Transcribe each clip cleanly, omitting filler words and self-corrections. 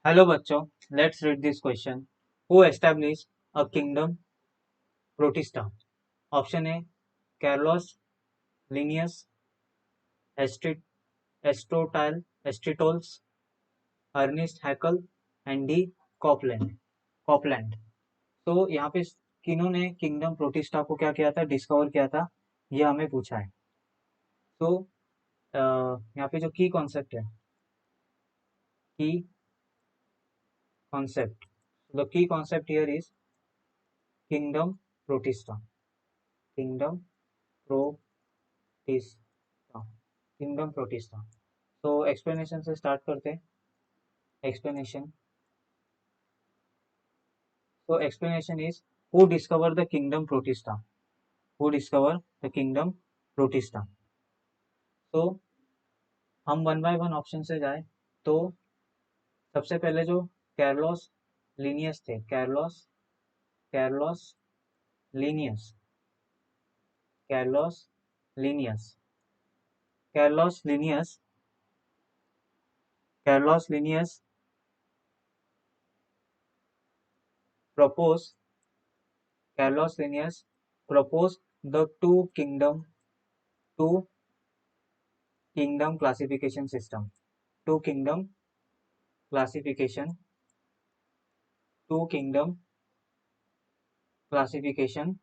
Hello बच्चों, let's read this question. Who establish a kingdom Protista? Option A Carlos Linnaeus एस्ट्रोटाइल Aristotles, Ernst Haeckel and D Copeland Copeland. तो यहाँ पे किन्होंने kingdom protista को क्या किया था, डिस्कवर किया था, ये हमें पूछा है। तो यहाँ पे जो की कॉन्सेप्ट है, की concept, the key concept here is kingdom protista. Kingdom protista, kingdom protista. तो एक्सप्लेनेशन से स्टार्ट करते हैं। Explanation, so explanation is who discovered the kingdom protista? Who discovered the kingdom protista? तो हम वन बाय वन ऑप्शन से जाए तो सबसे पहले जो कैर्लोस लीनियस थे, Carlos Carlos Linnaeus Carlos Linnaeus Carlos Linnaeus Carlos Linnaeus propose Carlos Linnaeus proposed the two kingdom classification system, two kingdom classification, two kingdom classification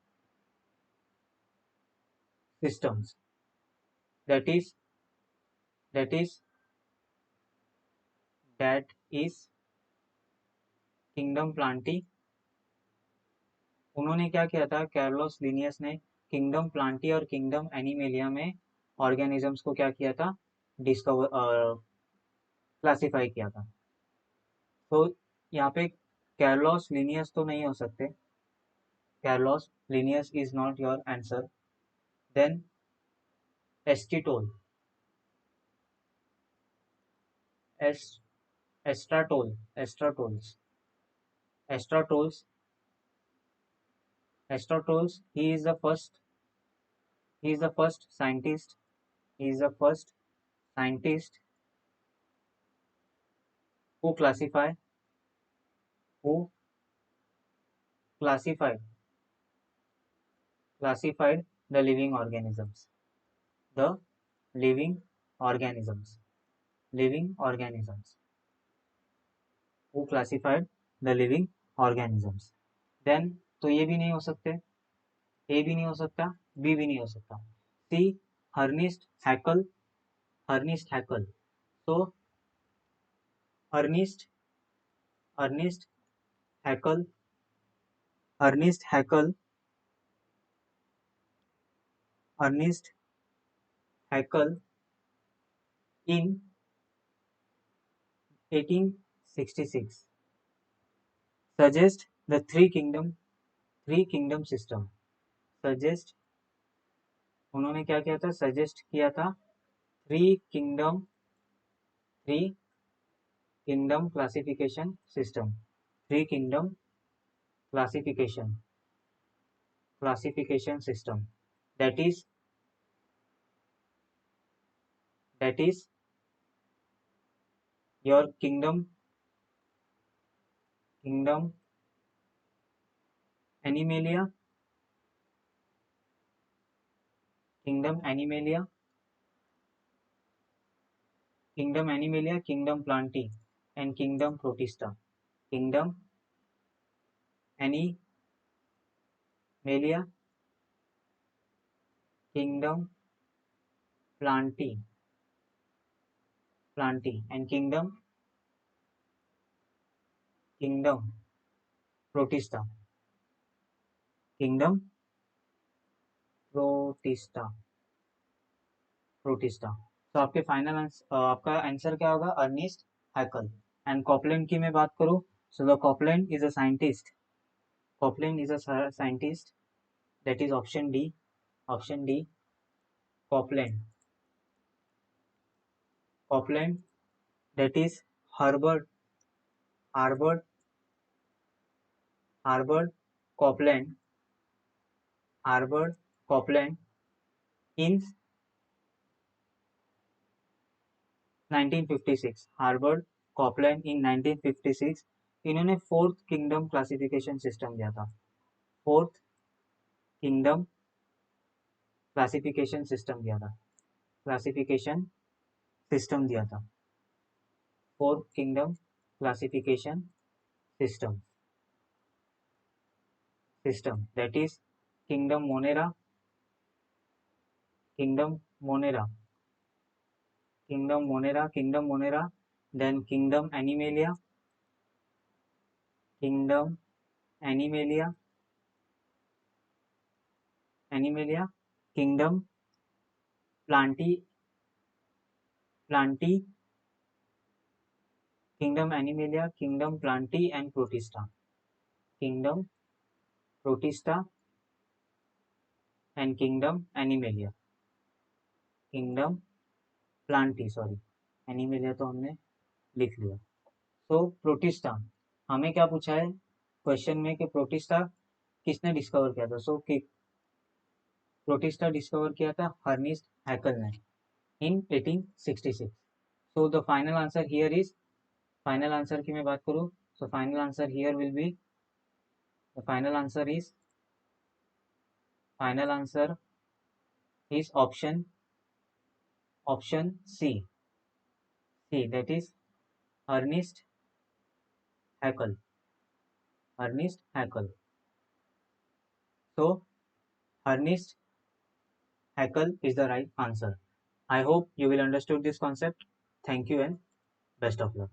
systems. That is that is that is kingdom Plantae. उन्होंने क्या किया था, कैर्लोस Linnaeus ने kingdom Plantae और kingdom animalia में organisms को क्या किया था, डिस्कवर क्लासिफाई किया था। तो यहाँ पे कैर्लोस लिनियस तो नहीं हो सकते, Carlos Linnaeus is not your answer. Then Aristotles एस्ट्राटोल Aristotles Aristotles Aristotles, he is the first scientist he is the first scientist who who classified classified the living organisms, the living organisms living organisms who classified the living organisms। then तो ये भी नहीं हो सकते, ए भी नहीं हो सकता, बी भी नहीं हो सकता, सी हर्निस्ट हैकल हर्निस्ट हैकल। तो Ernest Ernest हैकल Ernest हैकल Ernest हैकल in 1866 suggest the three kingdom system। suggest उन्होंने क्या किया था, सजेस्ट किया था three kingdom three kingdom classification system, three kingdom classification classification system. That is that is your kingdom animalia kingdom animalia kingdom Plantae and kingdom protista. Kingdom animalia kingdom Plantae and kingdom protista kingdom protista protista. तो आपके final answer, आपका answer क्या होगा, Ernest Haeckel. And Copeland की मैं बात करूँ, so the Copeland is a scientist, Copeland is a scientist, that is option D Copeland Copeland, that is Herbert Herbert Herbert Copeland Herbert Copeland in 1956, Herbert Scotland in 1956 इन्होंने fourth kingdom classification system दिया था। Fourth kingdom classification system दिया था। Classification system दिया था। Fourth kingdom classification system that is kingdom monera, kingdom monera, then kingdom animalia, kingdom animalia, kingdom planti, kingdom animalia, kingdom planti and protista, kingdom protista and kingdom animalia, kingdom planti, sorry animalia तो हमने लिख लिया। तो protista हमें क्या पूछा है question में कि प्रोटिस्टा किसने डिस्कवर किया था। सो कि प्रोटिस्टा डिस्कवर किया था हर्निस्ट हैकल ने in 1866। So the final answer here is, final answer की मैं बात करूँ so final answer here will be, the final answer is option C, that is Ernest Haeckel. So Ernest Haeckel is the right answer. I hope you will understood this concept. Thank you and best of luck.